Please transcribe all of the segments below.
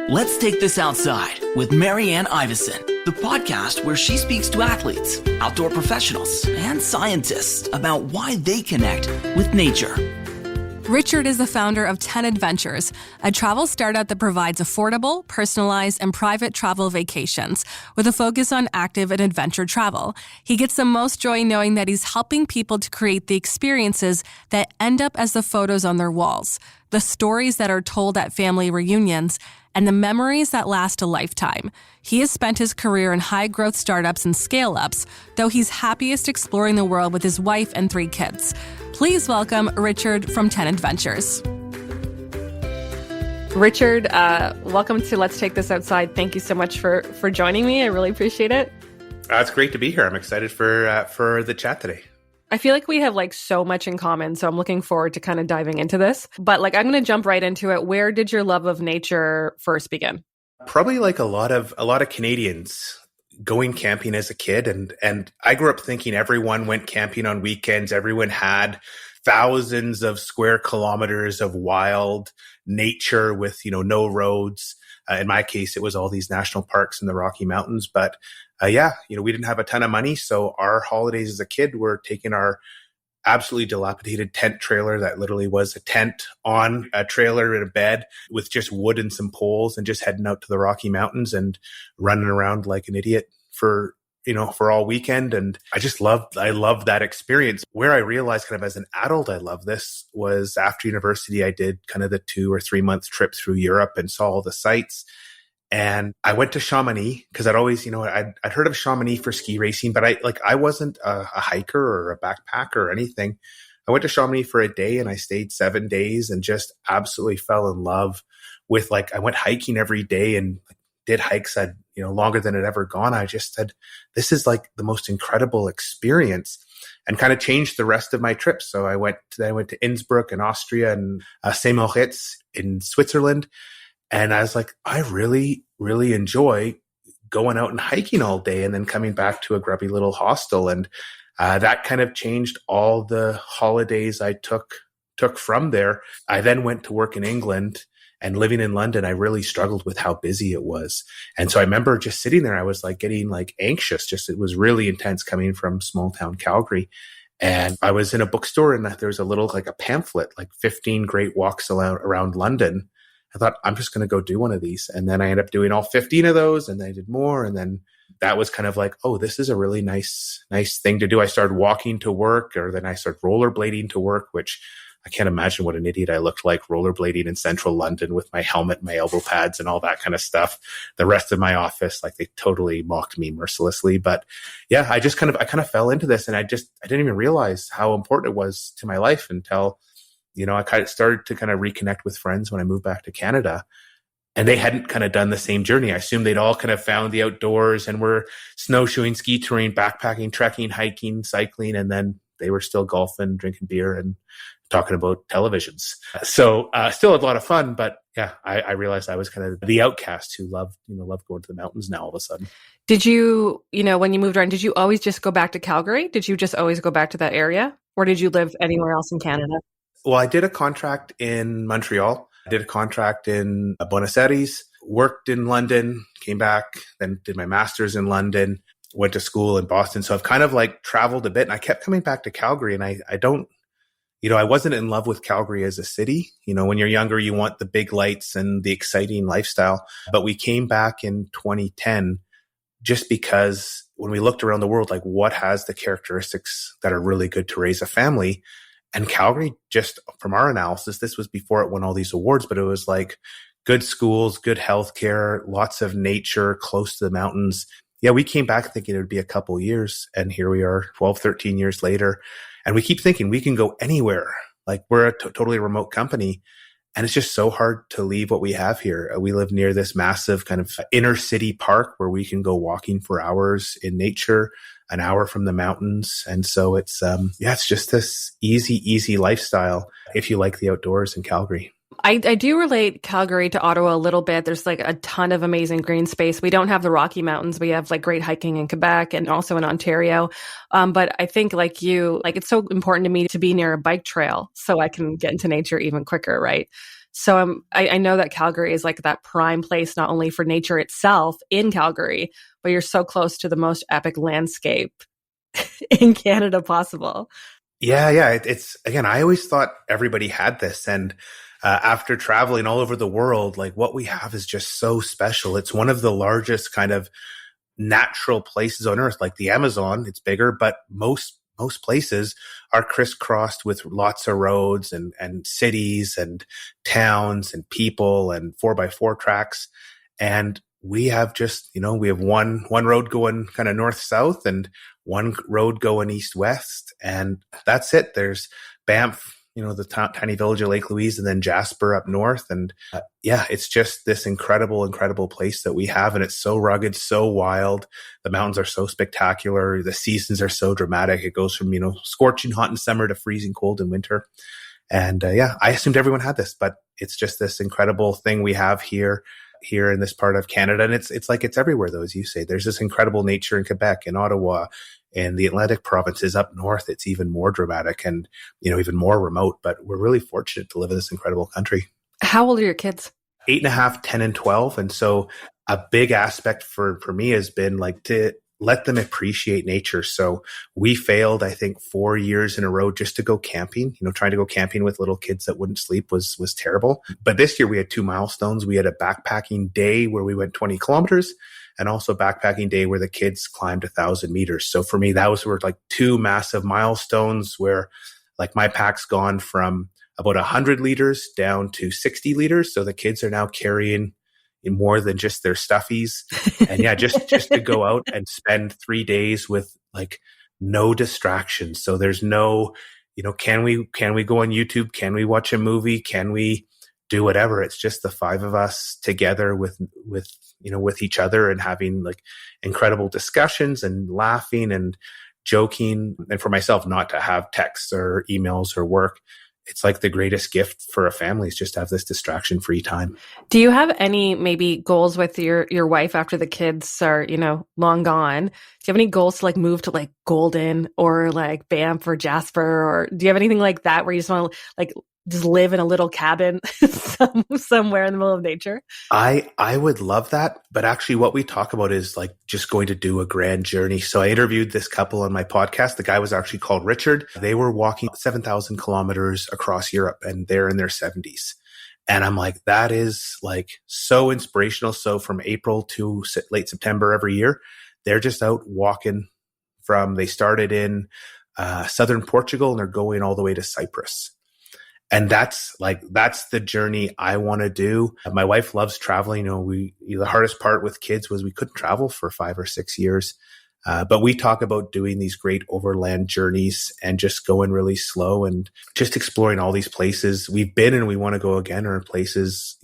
Let's Take This Outside with Marianne Iveson, the podcast where she speaks to athletes, outdoor professionals, and scientists about why they connect with nature. Richard is the founder of 10Adventures, a travel startup that provides affordable, personalized, and private travel vacations with a focus on active and adventure travel. He gets the most joy knowing that he's helping people to create the experiences that end up as the photos on their walls, the stories that are told at family reunions, and the memories that last a lifetime. He has spent his career in high-growth startups and scale-ups, though he's happiest exploring the world with his wife and 3 kids. Please welcome Richard from 10Adventures. Richard, welcome to Let's Take This Outside. Thank you so much for joining me. I really appreciate it. It's great to be here. I'm excited for the chat today. I feel like we have so much in common, so I'm looking forward to kind of diving into this. But I'm going to jump right into it. Where did your love of nature first begin? Probably like a lot of Canadians going camping as a kid, and I grew up thinking everyone went camping on weekends. Everyone had thousands of square kilometers of wild nature with no roads. In my case, it was all these national parks in the Rocky Mountains, but we didn't have a ton of money. So our holidays as a kid were taking our absolutely dilapidated tent trailer that literally was a tent on a trailer in a bed with just wood and some poles and just heading out to the Rocky Mountains and running around like an idiot for all weekend. And I loved that experience. Where I realized kind of as an adult, I love this was after university, I did kind of the 2 or 3 month trip through Europe and saw all the sites. And I went to Chamonix because I'd always, I'd heard of Chamonix for ski racing, but I wasn't a hiker or a backpacker or anything. I went to Chamonix for a day and I stayed 7 days and just absolutely fell in love with I went hiking every day and did hikes I'd, longer than I'd ever gone. I just said, this is the most incredible experience, and kind of changed the rest of my trips. So I went to Innsbruck in Austria and St. Moritz in Switzerland. And I was like, I really, really enjoy going out and hiking all day and then coming back to a grubby little hostel. And that kind of changed all the holidays I took from there. I then went to work in England, and living in London, I really struggled with how busy it was. And so I remember just sitting there, I was getting anxious. It was really intense coming from small town Calgary. And I was in a bookstore and there was a little, a pamphlet, 15 great walks around London. I thought, I'm just going to go do one of these. And then I ended up doing all 15 of those, and then I did more. And then that was kind of oh, this is a really nice thing to do. I started walking to work, or then I started rollerblading to work, which I can't imagine what an idiot I looked like rollerblading in central London with my helmet, my elbow pads, and all that kind of stuff. The rest of my office, they totally mocked me mercilessly. But yeah, I kind of fell into this, and I didn't even realize how important it was to my life until I kind of started to kind of reconnect with friends when I moved back to Canada, and they hadn't kind of done the same journey. I assumed they'd all kind of found the outdoors and were snowshoeing, ski touring, backpacking, trekking, hiking, cycling, and then they were still golfing, drinking beer, and talking about televisions. So still a lot of fun, but yeah, I realized I was kind of the outcast who loved going to the mountains now all of a sudden. Did you, when you moved around, did you always just go back to Calgary? Did you just always go back to that area? Or did you live anywhere else in Canada? Well, I did a contract in Montreal. I did a contract in Buenos Aires, worked in London, came back, then did my master's in London, went to school in Boston. So I've kind of traveled a bit, and I kept coming back to Calgary, and I don't, I wasn't in love with Calgary as a city. When you're younger, you want the big lights and the exciting lifestyle. But we came back in 2010 just because when we looked around the world, what has the characteristics that are really good to raise a family? And Calgary, just from our analysis, this was before it won all these awards, but it was good schools, good healthcare, lots of nature, close to the mountains. Yeah, we came back thinking it would be a couple years, and here we are 12, 13 years later. And we keep thinking we can go anywhere. We're a totally remote company, and it's just so hard to leave what we have here. We live near this massive kind of inner city park where we can go walking for hours in nature, an hour from the mountains. And so it's just this easy lifestyle if you like the outdoors in Calgary. I do relate Calgary to Ottawa a little bit. There's a ton of amazing green space. We don't have the Rocky Mountains. We have great hiking in Quebec and also in Ontario. But I think it's so important to me to be near a bike trail so I can get into nature even quicker, right? So I know that Calgary is like that prime place, not only for nature itself in Calgary, but you're so close to the most epic landscape in Canada possible. Yeah. It's again, I always thought everybody had this. And after traveling all over the world, like what we have is just so special. It's one of the largest kind of natural places on earth, like the Amazon. It's bigger, but most places are crisscrossed with lots of roads and cities and towns and people and 4x4 tracks. And we have just, we have one road going kind of north south and one road going east west, and that's it. There's Banff, the tiny village of Lake Louise, and then Jasper up north. And it's just this incredible place that we have. And it's so rugged, so wild. The mountains are so spectacular. The seasons are so dramatic. It goes from, scorching hot in summer to freezing cold in winter. And I assumed everyone had this, but it's just this incredible thing we have here in this part of Canada. And it's like it's everywhere, though, as you say. There's this incredible nature in Quebec, in Ottawa, and the Atlantic provinces up north. It's even more dramatic and, even more remote. But we're really fortunate to live in this incredible country. How old are your kids? 8.5, 10, and 12. And so a big aspect for me has been like to let them appreciate nature. So we failed, I think, 4 years in a row just to go camping. Trying to go camping with little kids that wouldn't sleep was terrible. But this year we had 2 milestones. We had a backpacking day where we went 20 kilometers, and also backpacking day where the kids climbed 1,000 meters. So for me, that were like 2 massive milestones where like my pack's gone from about 100 liters down to 60 liters. So the kids are now carrying in more than just their stuffies. And just to go out and spend 3 days with like no distractions. So there's no, can we go on YouTube? Can we watch a movie? Can we do whatever? It's just the 5 of us together with each other and having like incredible discussions and laughing and joking. And for myself, not to have texts or emails or work. It's like the greatest gift for a family is just to have this distraction-free time. Do you have any maybe goals with your wife after the kids are, long gone? Do you have any goals to like move to like Golden or like Banff or Jasper? Or do you have anything like that where you just want to like just live in a little cabin somewhere in the middle of nature? I would love that. But actually what we talk about is like just going to do a grand journey. So I interviewed this couple on my podcast. The guy was actually called Richard. They were walking 7,000 kilometers across Europe and they're in their 70s. And I'm like, that is like so inspirational. So from April to late September every year, they're just out walking they started in southern Portugal and they're going all the way to Cyprus. And that's the journey I want to do. My wife loves traveling. The hardest part with kids was we couldn't travel for 5 or 6 years. But we talk about doing these great overland journeys and just going really slow and just exploring all these places we've been and we want to go again, or places,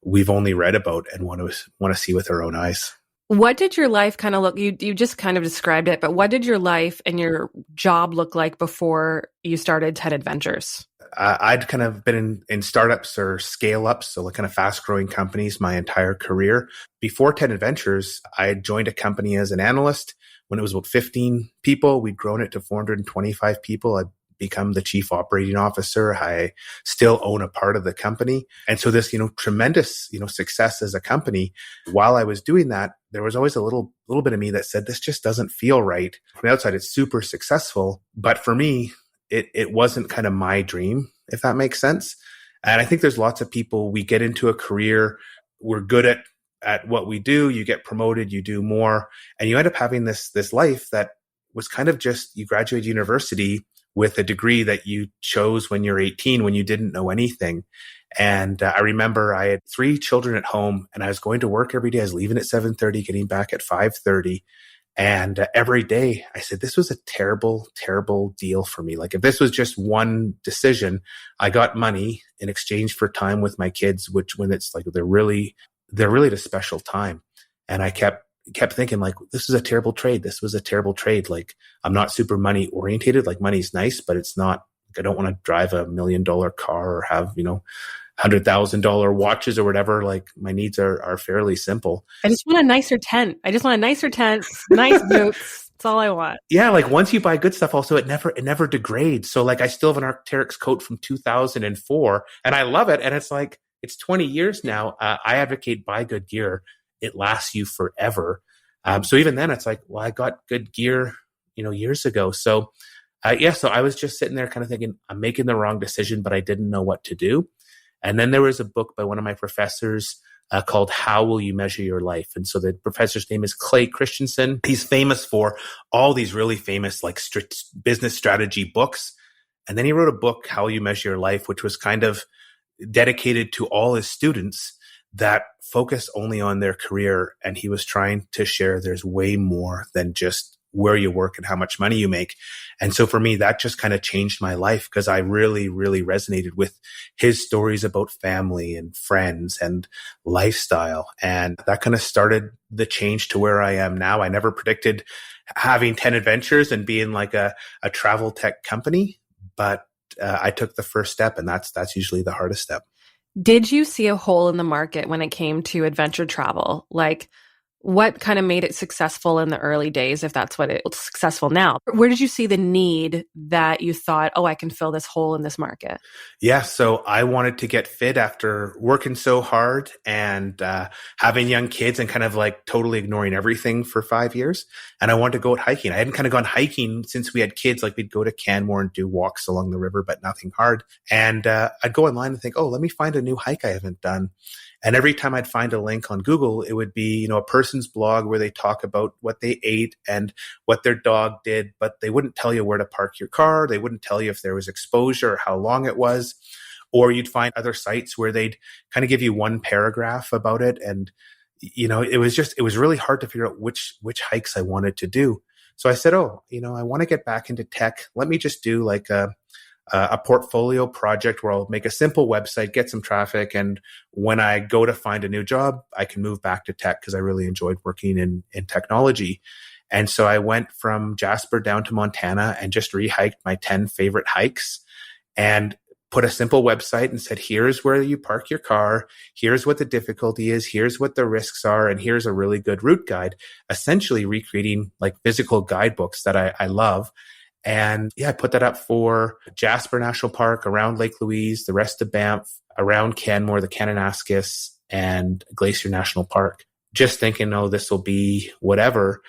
we've only read about and want to see with our own eyes. What did your life kind of look, you just kind of described it, but what did your life and your job look like before you started 10Adventures? I'd kind of been in startups or scale ups, so like kind of fast growing companies my entire career. Before 10Adventures, I had joined a company as an analyst when it was about 15 people. We'd grown it to 425 people. I'd become the chief operating officer. I still own a part of the company. And so this, tremendous, success as a company. While I was doing that, there was always a little bit of me that said, this just doesn't feel right. From the outside, it's super successful. But for me, it wasn't kind of my dream, if that makes sense. And I think there's lots of people, we get into a career, we're good at what we do, you get promoted, you do more, and you end up having this life that was kind of just, you graduate university with a degree that you chose when you're 18, when you didn't know anything. And I remember I had 3 children at home and I was going to work every day. I was leaving at 7:30, getting back at 5:30. And every day I said, this was a terrible, terrible deal for me. Like if this was just one decision, I got money in exchange for time with my kids, which when it's like, they're really at a special time. And I kept thinking like, this is a terrible trade. This was a terrible trade. Like I'm not super money orientated. Like money's nice, but it's not, I don't want to drive $1 million car or have, $100,000 watches or whatever. Like my needs are fairly simple. I just want a nicer tent. Nice boots. That's all I want. Yeah, like once you buy good stuff, also it never degrades. So like I still have an Arc'teryx coat from 2004 and I love it. And it's like, it's 20 years now. I advocate buy good gear. It lasts you forever. So even then it's like, well, I got good gear, years ago. So so I was just sitting there kind of thinking, I'm making the wrong decision, but I didn't know what to do. And then there was a book by one of my professors called How Will You Measure Your Life? And so the professor's name is Clay Christensen. He's famous for all these really famous like business strategy books. And then he wrote a book, How Will You Measure Your Life, which was kind of dedicated to all his students that focus only on their career. And he was trying to share there's way more than just where you work and how much money you make. And so for me, that just kind of changed my life because I really, really resonated with his stories about family and friends and lifestyle. And that kind of started the change to where I am now. I never predicted having 10 Adventures and being like a travel tech company, but I took the first step, and that's usually the hardest step. Did you see a hole in the market when it came to adventure travel? Like, what kind of made it successful in the early days, if that's what it's successful now? Where did you see the need that you thought, I can fill this hole in this market? Yeah, so I wanted to get fit after working so hard and having young kids and kind of like totally ignoring everything for 5 years. And I wanted to go out hiking. I hadn't kind of gone hiking since we had kids. Like we'd go to Canmore and do walks along the river, but nothing hard. And I'd go online and think, let me find a new hike I haven't done. And every time I'd find a link on Google, it would be, a person's blog where they talk about what they ate and what their dog did, but they wouldn't tell you where to park your car. They wouldn't tell you if there was exposure or how long it was. Or you'd find other sites where they'd kind of give you one paragraph about it. And, it was really hard to figure out which hikes I wanted to do. So I said, I want to get back into tech. Let me just do like a portfolio project where I'll make a simple website, get some traffic. And when I go to find a new job, I can move back to tech because I really enjoyed working in technology. And so I went from Jasper down to Montana and just re-hiked my 10 favorite hikes and put a simple website and said, here's where you park your car. Here's what the difficulty is. Here's what the risks are. And here's a really good route guide, essentially recreating like physical guidebooks that I love. And I put that up for Jasper National Park, around Lake Louise, the rest of Banff, around Canmore, the Kananaskis, and Glacier National Park. Just thinking, this will be whatever.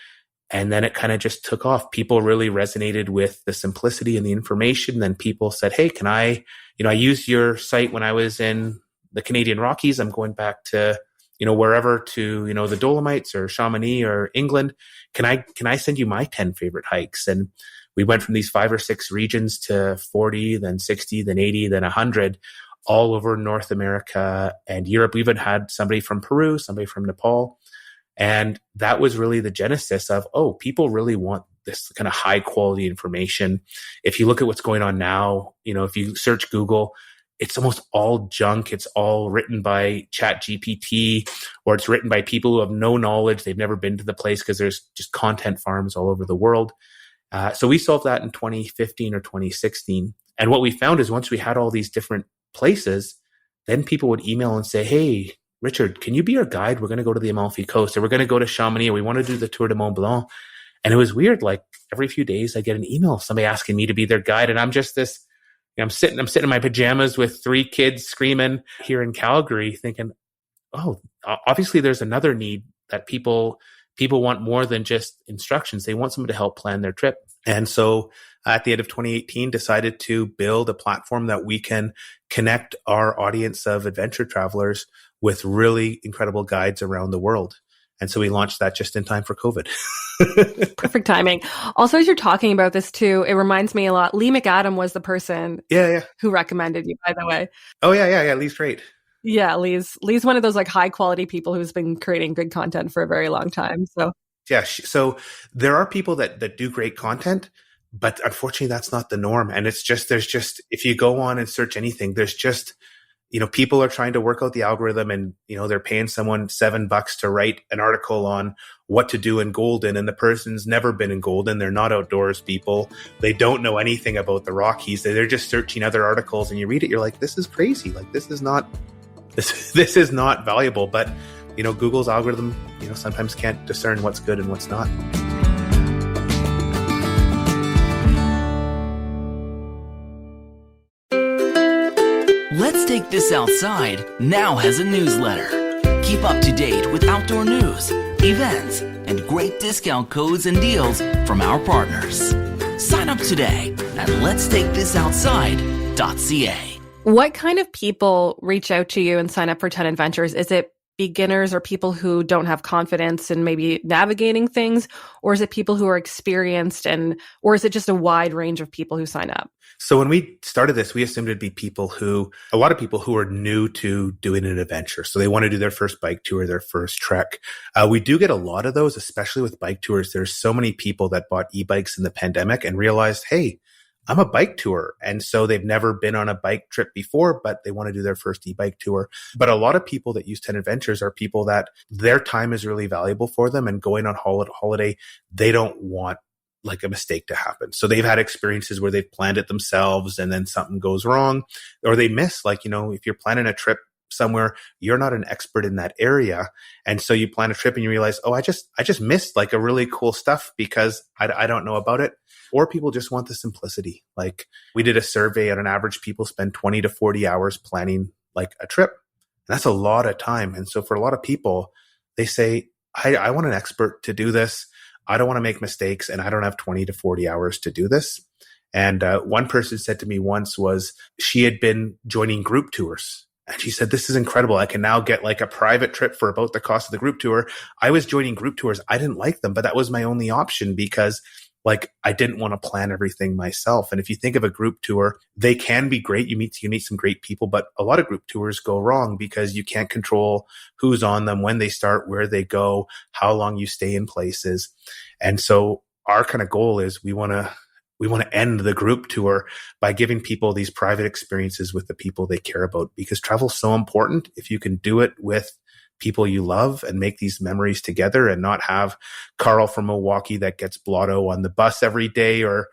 And then it kind of just took off. People really resonated with the simplicity and the information. Then people said, hey, can I used your site when I was in the Canadian Rockies. I'm going back to, wherever to, the Dolomites or Chamonix or England. Can I send you my 10 favorite hikes? And we went from these 5 or 6 regions to 40, then 60, then 80, then 100, all over North America and Europe. We even had somebody from Peru, somebody from Nepal. And that was really the genesis of, people really want this kind of high quality information. If you look at what's going on now, if you search Google, it's almost all junk. It's all written by ChatGPT, or it's written by people who have no knowledge. They've never been to the place because there's just content farms all over the world. So we solved that in 2015 or 2016. And what we found is once we had all these different places, then people would email and say, hey, Richard, can you be our guide? We're going to go to the Amalfi Coast, or we're going to go to Chamonix, or we want to do the Tour de Mont Blanc. And it was weird. Like every few days I get an email of somebody asking me to be their guide. And I'm just this, I'm sitting in my pajamas with 3 kids screaming here in Calgary thinking, obviously there's another need that people want more than just instructions. They want someone to help plan their trip. And so at the end of 2018, decided to build a platform that we can connect our audience of adventure travelers with really incredible guides around the world. And so we launched that just in time for COVID. Perfect timing. Also, as you're talking about this too, it reminds me a lot. Lee McAdam was the person who recommended you, by the way. Oh, yeah. Lee's great. Yeah, Lee's one of those like high quality people who's been creating good content for a very long time. So yeah, so there are people that do great content, but unfortunately that's not the norm. And it's just, if you go on and search anything, there's just, people are trying to work out the algorithm and, they're paying someone $7 to write an article on what to do in Golden. And the person's never been in Golden. They're not outdoors people. They don't know anything about the Rockies. They're just searching other articles, and you read it, you're like, this is crazy. Like, this is not valuable. But, Google's algorithm, sometimes can't discern what's good and what's not. This Outside now has a newsletter. Keep up to date with outdoor news, events, and great discount codes and deals from our partners. Sign up today at letstakethisoutside.ca. What kind of people reach out to you and sign up for 10 Adventures? Is it beginners or people who don't have confidence in maybe navigating things? Or is it people who are experienced or is it just a wide range of people who sign up? So when we started this, we assumed it'd be a lot of people who are new to doing an adventure. So they want to do their first bike tour, their first trek. We do get a lot of those, especially with bike tours. There's so many people that bought e-bikes in the pandemic and realized, hey, I'm a bike tour. And so they've never been on a bike trip before, but they want to do their first e-bike tour. But a lot of people that use 10 Adventures are people that their time is really valuable for them, and going on holiday, they don't want like a mistake to happen. So they've had experiences where they've planned it themselves and then something goes wrong, or they miss, like, if you're planning a trip somewhere, you're not an expert in that area. And so you plan a trip and you realize, oh, I just missed like a really cool stuff because I don't know about it. Or people just want the simplicity. Like, we did a survey, and on average, people spend 20 to 40 hours planning like a trip. And that's a lot of time. And so for a lot of people, they say, I want an expert to do this. I don't want to make mistakes, and I don't have 20 to 40 hours to do this. And one person said to me once she had been joining group tours. And she said, this is incredible. I can now get like a private trip for about the cost of the group tour. I was joining group tours. I didn't like them, but that was my only option because like I didn't want to plan everything myself. And if you think of a group tour, they can be great. You meet some great people, but a lot of group tours go wrong because you can't control who's on them, when they start, where they go, how long you stay in places. And so our kind of goal is we want to end the group tour by giving people these private experiences with the people they care about, because travel's so important. If you can do it with people you love and make these memories together, and not have Carl from Milwaukee that gets blotto on the bus every day, or,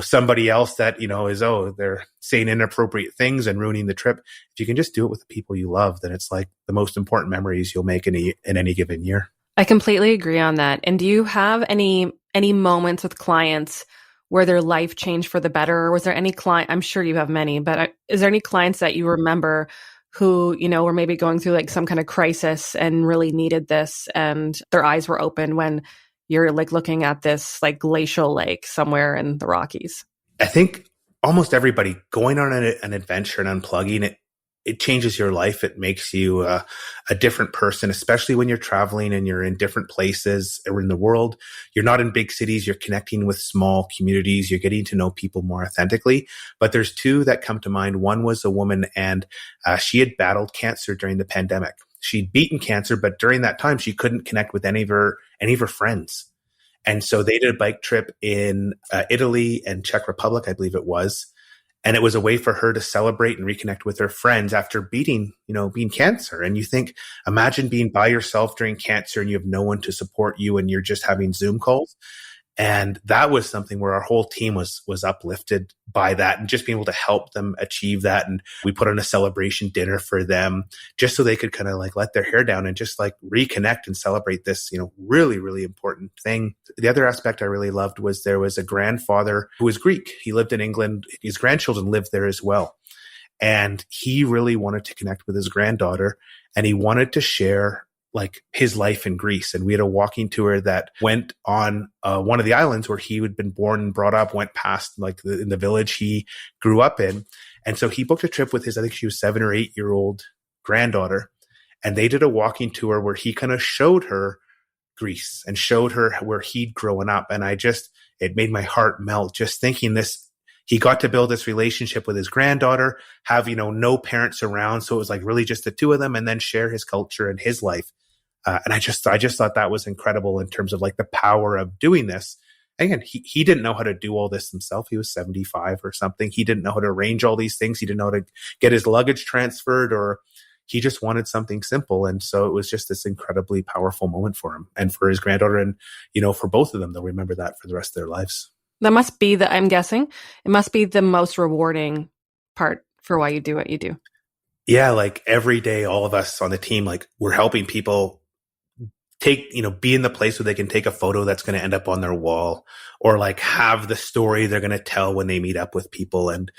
somebody else that, they're saying inappropriate things and ruining the trip. If you can just do it with the people you love, then it's like the most important memories you'll make in any given year. I completely agree on that. And do you have any moments with clients where their life changed for the better? Or was there any client, I'm sure you have many, but is there any clients that you remember who, were maybe going through like some kind of crisis and really needed this, and their eyes were open when you're like looking at this like glacial lake somewhere in the Rockies? I think almost everybody going on an adventure and unplugging it changes your life. It makes you a different person, especially when you're traveling and you're in different places in the world. You're not in big cities. You're connecting with small communities. You're getting to know people more authentically. But there's two that come to mind. One was a woman, and she had battled cancer during the pandemic. She'd beaten cancer, but during that time, she couldn't connect with any of her friends. And so they did a bike trip in Italy and Czech Republic, I believe it was. And it was a way for her to celebrate and reconnect with her friends after beating cancer. And you think, imagine being by yourself during cancer and you have no one to support you and you're just having Zoom calls. And that was something where our whole team was uplifted by that, and just being able to help them achieve that. And we put on a celebration dinner for them just so they could kind of like let their hair down and just like reconnect and celebrate this, really, really important thing. The other aspect I really loved was there was a grandfather who was Greek. He lived in England. His grandchildren lived there as well. And he really wanted to connect with his granddaughter, and he wanted to share like his life in Greece. And we had a walking tour that went on one of the islands where he had been born and brought up, went past like in the village he grew up in. And so he booked a trip with I think she was 7 or 8 year old granddaughter. And they did a walking tour where he kind of showed her Greece and showed her where he'd grown up. And it made my heart melt just thinking this. He got to build this relationship with his granddaughter, have, no parents around. So it was like really just the two of them, and then share his culture and his life. And I just thought that was incredible in terms of like the power of doing this. Again, he didn't know how to do all this himself. He was 75 or something. He didn't know how to arrange all these things. He didn't know how to get his luggage transferred, or he just wanted something simple. And so it was just this incredibly powerful moment for him and for his granddaughter. And, for both of them, they'll remember that for the rest of their lives. That must be I'm guessing, it must be the most rewarding part for why you do what you do. Yeah. Like every day, all of us on the team, like we're helping people be in the place where they can take a photo that's going to end up on their wall, or like have the story they're going to tell when they meet up with people. And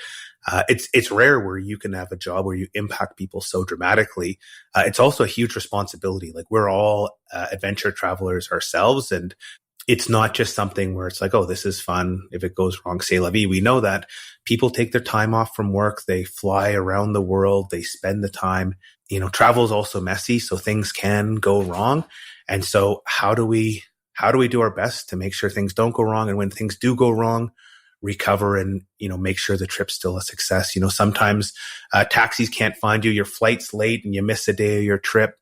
It's rare where you can have a job where you impact people so dramatically. It's also a huge responsibility. Like we're all adventure travelers ourselves, and it's not just something where it's like, oh, this is fun. If it goes wrong, c'est la vie. We know that people take their time off from work. They fly around the world. They spend the time. Travel is also messy, so things can go wrong. And so how do we do our best to make sure things don't go wrong? And when things do go wrong, recover and, make sure the trip's still a success. Sometimes taxis can't find you, your flight's late and you miss a day of your trip.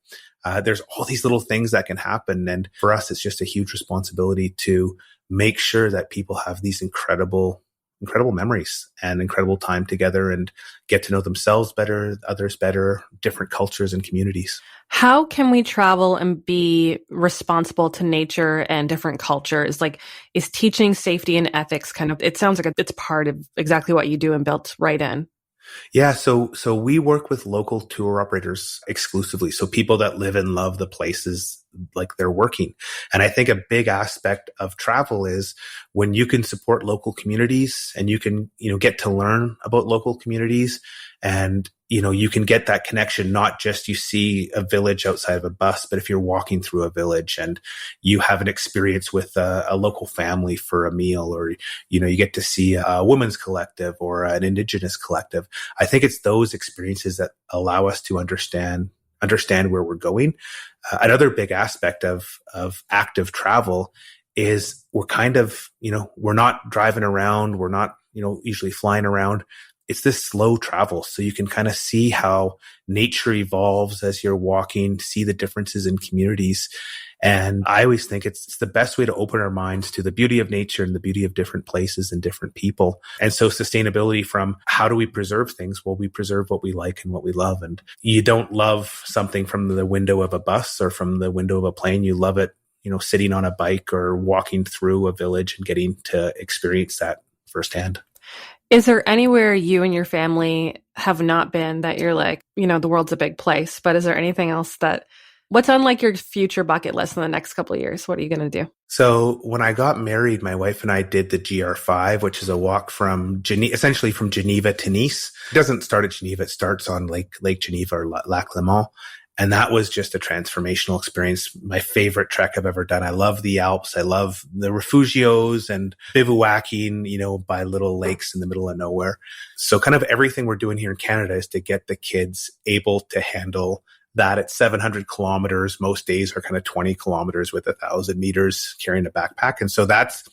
There's all these little things that can happen. And for us, it's just a huge responsibility to make sure that people have these incredible memories and incredible time together and get to know themselves better, others better, different cultures and communities. How can we travel and be responsible to nature and different cultures? Like, is teaching safety and ethics it sounds like it's part of exactly what you do and built right in. Yeah. So we work with local tour operators exclusively. So people that live and love the places like they're working. And I think a big aspect of travel is when you can support local communities and you can, get to learn about local communities and, you can get that connection, not just you see a village outside of a bus, but if you're walking through a village and you have an experience with a local family for a meal, or, you get to see a women's collective or an indigenous collective. I think it's those experiences that allow us to understand where we're going. Another big aspect of active travel is we're kind of, we're not driving around. We're not, usually flying around. It's this slow travel. So you can kind of see how nature evolves as you're walking, see the differences in communities. And I always think it's the best way to open our minds to the beauty of nature and the beauty of different places and different people. And so sustainability from how do we preserve things? Well, we preserve what we like and what we love. And you don't love something from the window of a bus or from the window of a plane. You love it, sitting on a bike or walking through a village and getting to experience that firsthand. Is there anywhere you and your family have not been that you're like, the world's a big place, but is there anything else what's on like your future bucket list in the next couple of years? What are you going to do? So when I got married, my wife and I did the GR5, which is a walk from essentially from Geneva to Nice. It doesn't start at Geneva. It starts on Lake Geneva or Lac Léman. And that was just a transformational experience. My favorite trek I've ever done. I love the Alps. I love the refugios and bivouacking, by little lakes in the middle of nowhere. So kind of everything we're doing here in Canada is to get the kids able to handle that at 700 kilometers. Most days are kind of 20 kilometers with 1,000 meters carrying a backpack. And so that's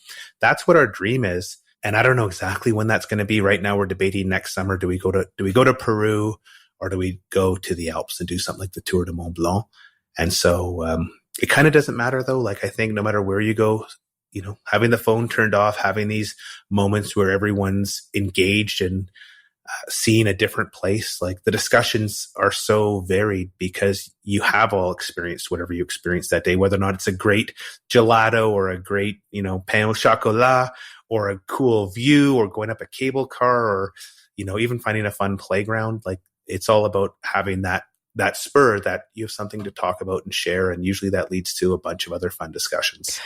what our dream is. And I don't know exactly when that's going to be. Right now we're debating next summer. Do we go to Peru? Or do we go to the Alps and do something like the Tour de Mont Blanc? And so it kind of doesn't matter though. Like I think no matter where you go, having the phone turned off, having these moments where everyone's engaged and seeing a different place, like the discussions are so varied because you have all experienced whatever you experienced that day, whether or not it's a great gelato or a great, pain au chocolat or a cool view or going up a cable car or, even finding a fun playground. Like, it's all about having that spur that you have something to talk about and share. And usually that leads to a bunch of other fun discussions.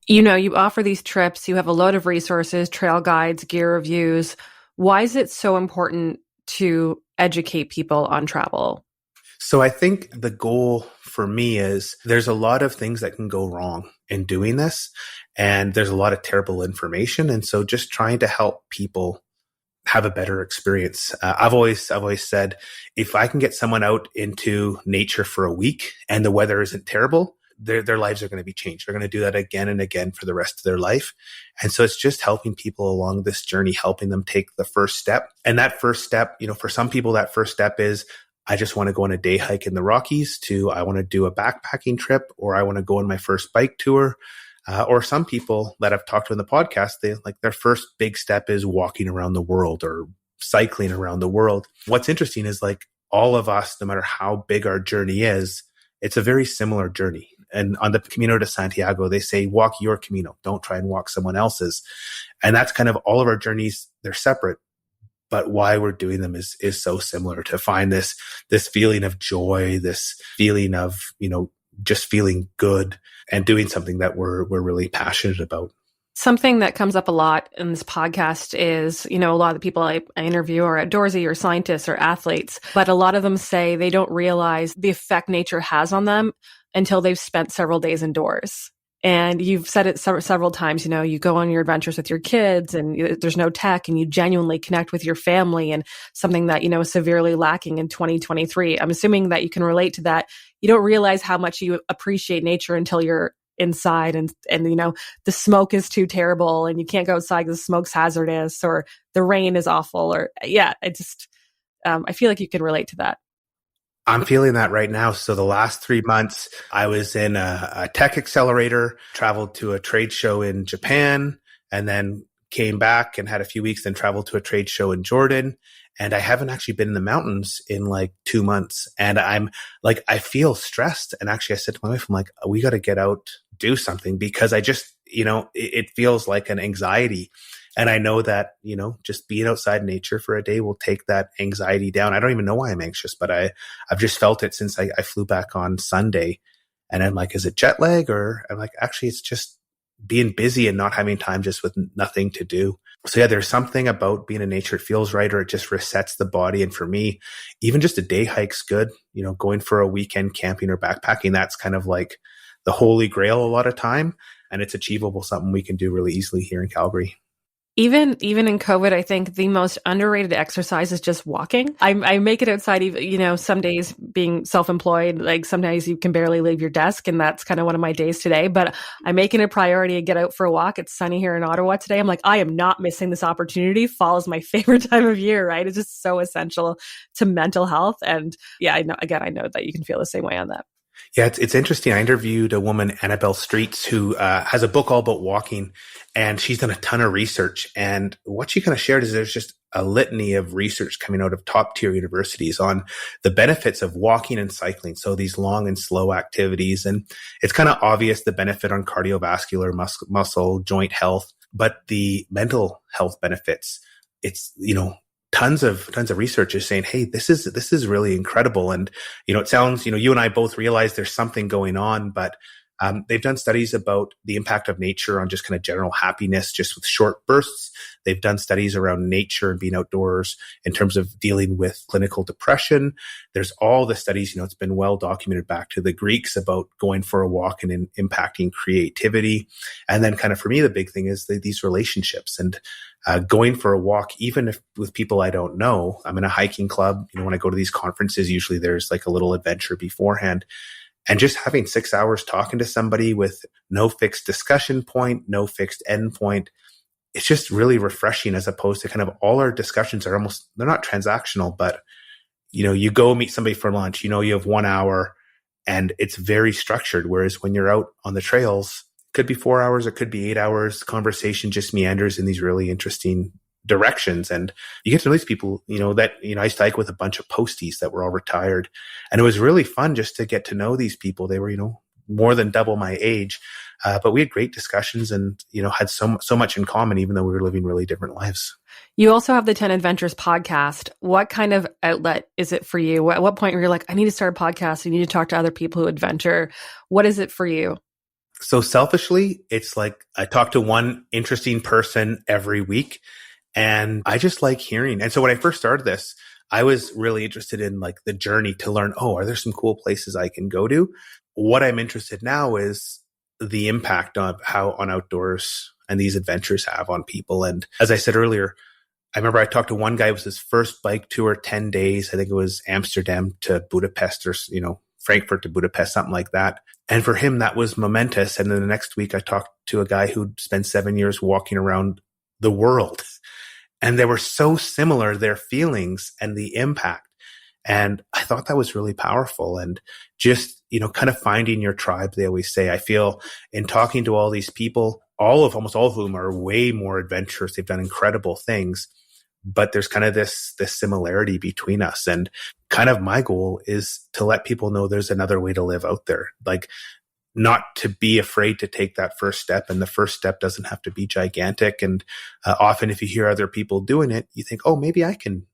You offer these trips, you have a load of resources, trail guides, gear reviews. Why is it so important to educate people on travel? So I think the goal for me is there's a lot of things that can go wrong in doing this. And there's a lot of terrible information. And so just trying to help people have a better experience. I've always said, if I can get someone out into nature for a week and the weather isn't terrible, their lives are going to be changed. They're going to do that again and again for the rest of their life. And so it's just helping people along this journey, helping them take the first step. And that first step, for some people, that first step is, I just want to go on a day hike in the Rockies, to I want to do a backpacking trip, or I want to go on my first bike tour. Or some people that I've talked to in the podcast, their first big step is walking around the world or cycling around the world. What's interesting is all of us, no matter how big our journey is, it's a very similar journey. And on the Camino de Santiago, they say, walk your Camino. Don't try and walk someone else's. And that's kind of all of our journeys. They're separate, but why we're doing them is so similar, to find this feeling of joy, this feeling of, just feeling good and doing something that we're really passionate about. Something that comes up a lot in this podcast is, a lot of the people I interview are outdoorsy or scientists or athletes, but a lot of them say they don't realize the effect nature has on them until they've spent several days indoors. And you've said it several times, you go on your adventures with your kids and there's no tech and you genuinely connect with your family, and something that, is severely lacking in 2023. I'm assuming that you can relate to that. You don't realize how much you appreciate nature until you're inside and the smoke is too terrible and you can't go outside because the smoke's hazardous or the rain is awful, or I feel like you can relate to that. I'm feeling that right now. So the last 3 months, I was in a tech accelerator, traveled to a trade show in Japan, and then came back and had a few weeks, then traveled to a trade show in Jordan. And I haven't actually been in the mountains in like 2 months. And I'm like, I feel stressed. And actually I said to my wife, I'm like, we got to get out, do something, because I just, it feels like an anxiety. And I know that, just being outside in nature for a day will take that anxiety down. I don't even know why I'm anxious, but I've just felt it since I flew back on Sunday. And I'm like, is it jet lag? Or I'm like, actually, it's just being busy and not having time just with nothing to do. So yeah, there's something about being in nature. It feels right, or it just resets the body. And for me, even just a day hike's good. Going for a weekend camping or backpacking, that's kind of like the holy grail a lot of time. And it's achievable, something we can do really easily here in Calgary. Even in COVID, I think the most underrated exercise is just walking. I make it outside, even, some days being self-employed, like sometimes you can barely leave your desk, and that's kind of one of my days today, but I'm making it a priority to get out for a walk. It's sunny here in Ottawa today. I'm like, I am not missing this opportunity. Fall is my favorite time of year, right? It's just so essential to mental health. And yeah, I know that you can feel the same way on that. Yeah, it's interesting. I interviewed a woman, Annabelle Streets, who has a book all about walking, and she's done a ton of research. And what she kind of shared is there's just a litany of research coming out of top tier universities on the benefits of walking and cycling. So these long and slow activities. And it's kind of obvious the benefit on cardiovascular, muscle, joint health, but the mental health benefits, it's, tons of research is saying, hey, this is really incredible. And, it sounds, you and I both realize there's something going on, but they've done studies about the impact of nature on just kind of general happiness, just with short bursts. They've done studies around nature and being outdoors in terms of dealing with clinical depression. There's all the studies, it's been well documented back to the Greeks about going for a walk and impacting creativity. And then kind of for me, the big thing is these relationships and going for a walk, even if with people I don't know. I'm in a hiking club. When I go to these conferences, usually there's like a little adventure beforehand. And just having 6 hours talking to somebody with no fixed discussion point, no fixed end point, it's just really refreshing, as opposed to kind of all our discussions are they're not transactional, but, you go meet somebody for lunch, you have 1 hour and it's very structured. Whereas when you're out on the trails, it could be 4 hours, it could be 8 hours. Conversation just meanders in these really interesting directions. And you get to know these people, I used to hike with a bunch of posties that were all retired. And it was really fun just to get to know these people. They were, more than double my age. But we had great discussions and, had so much in common, even though we were living really different lives. You also have the 10Adventures podcast. What kind of outlet is it for you? At what point were you like, I need to start a podcast. I need to talk to other people who adventure. What is it for you? So selfishly, it's like I talk to one interesting person every week. And I just like hearing. And so when I first started this, I was really interested in like the journey to learn, are there some cool places I can go to? What I'm interested now is the impact of how on outdoors and these adventures have on people. And as I said earlier, I remember I talked to one guy, it was his first bike tour, 10 days. I think it was Amsterdam to Budapest or, Frankfurt to Budapest, something like that. And for him, that was momentous. And then the next week I talked to a guy who'd spent 7 years walking around the world. And they were so similar, their feelings and the impact. And I thought that was really powerful. And just, kind of finding your tribe, they always say. I feel in talking to all these people, almost all of whom are way more adventurous. They've done incredible things, but there's kind of this similarity between us. And kind of my goal is to let people know there's another way to live out there. Like, not to be afraid to take that first step. And the first step doesn't have to be gigantic. And often if you hear other people doing it, you think, oh, maybe I can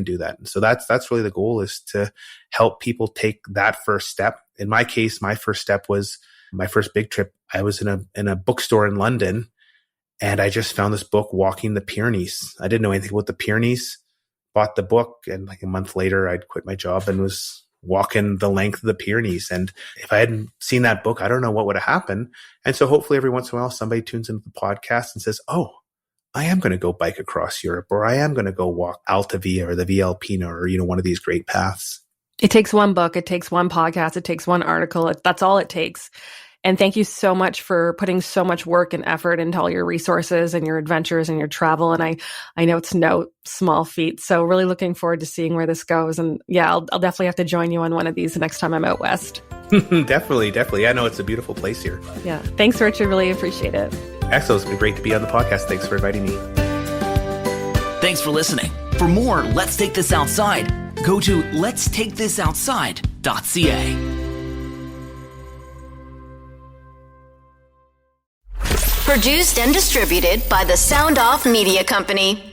do that. And so that's really the goal, is to help people take that first step. In my case, my first step was my first big trip. I was in a bookstore in London, And I just found this book, Walking the Pyrenees. I didn't know anything about the Pyrenees, bought the book, and like a month later, I'd quit my job and was walking the length of the Pyrenees. And if I hadn't seen that book, I don't know what would have happened. And so hopefully every once in a while, somebody tunes into the podcast and says, oh, I am going to go bike across Europe, or I am going to go walk Alta Via or the Via Alpina, or, one of these great paths. It takes one book, it takes one podcast, it takes one article. That's all it takes. And thank you so much for putting so much work and effort into all your resources and your adventures and your travel. And I know it's no small feat. So really looking forward to seeing where this goes. And yeah, I'll definitely have to join you on one of these the next time I'm out west. Definitely. I know it's a beautiful place here. Yeah. Thanks, Richard. Really appreciate it. Excellent. It's been great to be on the podcast. Thanks for inviting me. Thanks for listening. For more Let's Take This Outside, go to letstakethisoutside.ca. Produced and distributed by the Sound Off Media Company.